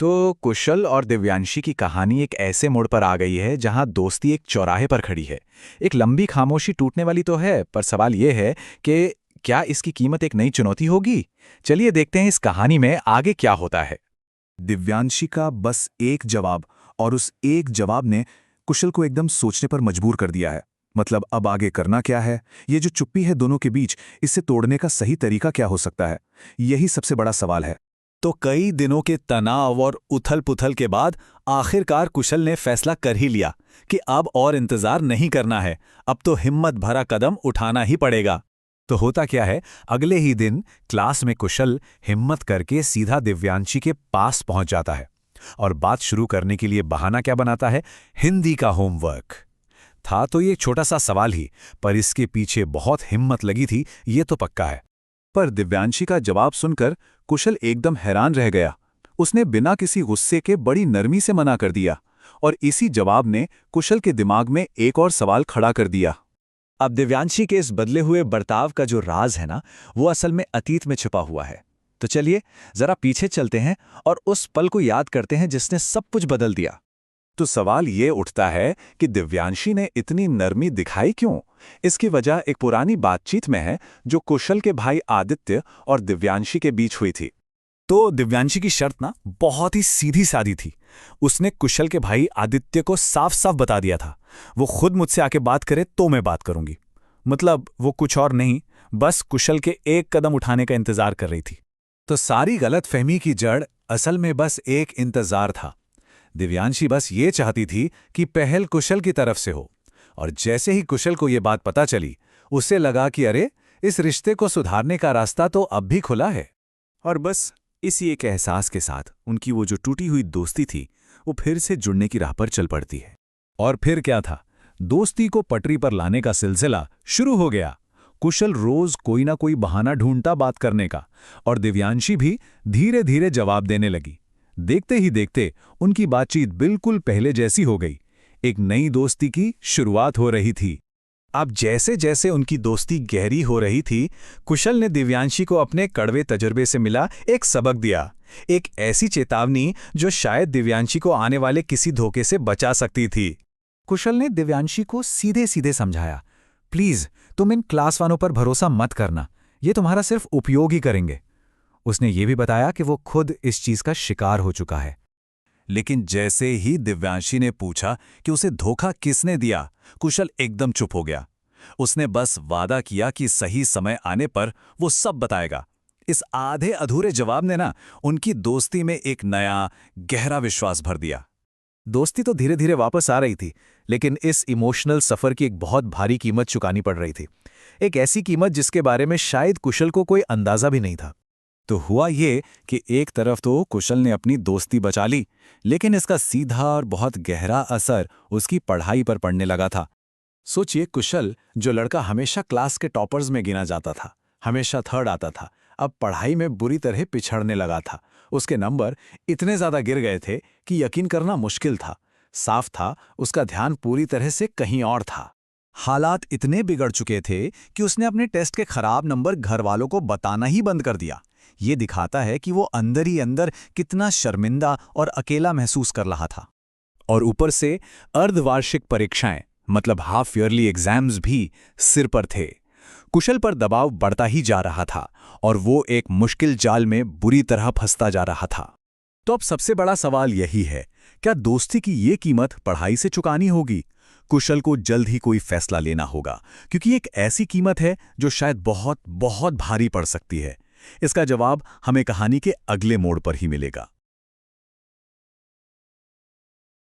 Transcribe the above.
तो कुशल और दिव्यांशी की कहानी एक ऐसे मोड़ पर आ गई है जहां दोस्ती एक चौराहे पर खड़ी है। एक लंबी खामोशी टूटने वाली तो है, पर सवाल यह है कि क्या इसकी कीमत एक नई चुनौती होगी? चलिए देखते हैं इस कहानी में आगे क्या होता है। दिव्यांशी का बस एक जवाब, और उस एक जवाब ने कुशल को एकदम सोचने पर मजबूर कर दिया है। मतलब अब आगे करना क्या है? ये जो चुप्पी है दोनों के बीच, इससे तोड़ने का सही तरीका क्या हो सकता है? यही सबसे बड़ा सवाल है। तो कई दिनों के तनाव और उथल-पुथल के बाद आखिरकार कुशल ने फैसला कर ही लिया कि अब और इंतजार नहीं करना है, अब तो हिम्मत भरा कदम उठाना ही पड़ेगा। तो होता क्या है, अगले ही दिन क्लास में कुशल हिम्मत करके सीधा दिव्यांशी के पास पहुंच जाता है और बात शुरू करने के लिए बहाना क्या बनाता है? हिंदी का होमवर्क। था तो ये छोटा सा सवाल ही, पर इसके पीछे बहुत हिम्मत लगी थी, ये तो पक्का है। पर दिव्यांशी का जवाब सुनकर कुशल एकदम हैरान रह गया। उसने बिना किसी गुस्से के बड़ी नरमी से मना कर दिया, और इसी जवाब ने कुशल के दिमाग में एक और सवाल खड़ा कर दिया। अब दिव्यांशी के इस बदले हुए बर्ताव का जो राज है ना, वो असल में अतीत में छुपा हुआ है। तो चलिए जरा पीछे चलते हैं और उस पल को याद करते हैं जिसने सब कुछ बदल दिया। तो सवाल ये उठता है कि दिव्यांशी ने इतनी नरमी दिखाई क्यों? इसकी वजह एक पुरानी बातचीत में है जो कुशल के भाई आदित्य और दिव्यांशी के बीच हुई थी। तो दिव्यांशी की शर्त ना बहुत ही सीधी सादी थी। उसने कुशल के भाई आदित्य को साफ साफ बता दिया था, वो खुद मुझसे आके बात करे तो मैं बात करूंगी। मतलब वो कुछ और नहीं, बस कुशल के एक कदम उठाने का इंतजार कर रही थी। तो सारी गलतफहमी की जड़ असल में बस एक इंतजार था। दिव्यांशी बस ये चाहती थी कि पहल कुशल की तरफ से हो, और जैसे ही कुशल को ये बात पता चली, उसे लगा कि अरे, इस रिश्ते को सुधारने का रास्ता तो अब भी खुला है। और बस इसी एक एहसास के साथ उनकी वो जो टूटी हुई दोस्ती थी, वो फिर से जुड़ने की राह पर चल पड़ती है। और फिर क्या था, दोस्ती को पटरी पर लाने का सिलसिला शुरू हो गया। कुशल रोज कोई ना कोई बहाना ढूंढता बात करने का, और दिव्यांशी भी धीरे धीरे जवाब देने लगी। देखते ही देखते उनकी बातचीत बिल्कुल पहले जैसी हो गई। एक नई दोस्ती की शुरुआत हो रही थी। अब जैसे जैसे उनकी दोस्ती गहरी हो रही थी, कुशल ने दिव्यांशी को अपने कड़वे तजुर्बे से मिला एक सबक दिया, एक ऐसी चेतावनी जो शायद दिव्यांशी को आने वाले किसी धोखे से बचा सकती थी। कुशल ने दिव्यांशी को सीधे सीधे समझाया, प्लीज तुम इन क्लास वालों पर भरोसा मत करना, ये तुम्हारा सिर्फ उपयोग ही करेंगे। उसने ये भी बताया कि वो खुद इस चीज का शिकार हो चुका है। लेकिन जैसे ही दिव्यांशी ने पूछा कि उसे धोखा किसने दिया, कुशल एकदम चुप हो गया। उसने बस वादा किया कि सही समय आने पर वो सब बताएगा। इस आधे अधूरे जवाब ने ना उनकी दोस्ती में एक नया गहरा विश्वास भर दिया। दोस्ती तो धीरे धीरे वापस आ रही थी, लेकिन इस इमोशनल सफर की एक बहुत भारी कीमत चुकानी पड़ रही थी। एक ऐसी कीमत जिसके बारे में शायद कुशल को कोई अंदाजा भी नहीं था। तो हुआ ये कि एक तरफ तो कुशल ने अपनी दोस्ती बचा ली, लेकिन इसका सीधा और बहुत गहरा असर उसकी पढ़ाई पर पड़ने लगा था। सोचिए, कुशल, जो लड़का हमेशा क्लास के टॉपर्स में गिना जाता था, हमेशा थर्ड आता था, अब पढ़ाई में बुरी तरह पिछड़ने लगा था। उसके नंबर इतने ज्यादा गिर गए थे कि यकीन करना मुश्किल था। साफ था उसका ध्यान पूरी तरह से कहीं और था। हालात इतने बिगड़ चुके थे कि उसने अपने टेस्ट के खराब नंबर घर वालों को बताना ही बंद कर दिया। ये दिखाता है कि वो अंदर ही अंदर कितना शर्मिंदा और अकेला महसूस कर रहा था। और ऊपर से अर्धवार्षिक परीक्षाएं, मतलब हाफ ईयरली एग्जाम्स भी सिर पर थे। कुशल पर दबाव बढ़ता ही जा रहा था, और वो एक मुश्किल जाल में बुरी तरह फंसता जा रहा था। तो अब सबसे बड़ा सवाल यही है, क्या दोस्ती की ये कीमत पढ़ाई से चुकानी होगी? कुशल को जल्द ही कोई फैसला लेना होगा, क्योंकि एक ऐसी कीमत है जो शायद बहुत बहुत भारी पड़ सकती है। इसका जवाब हमें कहानी के अगले मोड़ पर ही मिलेगा।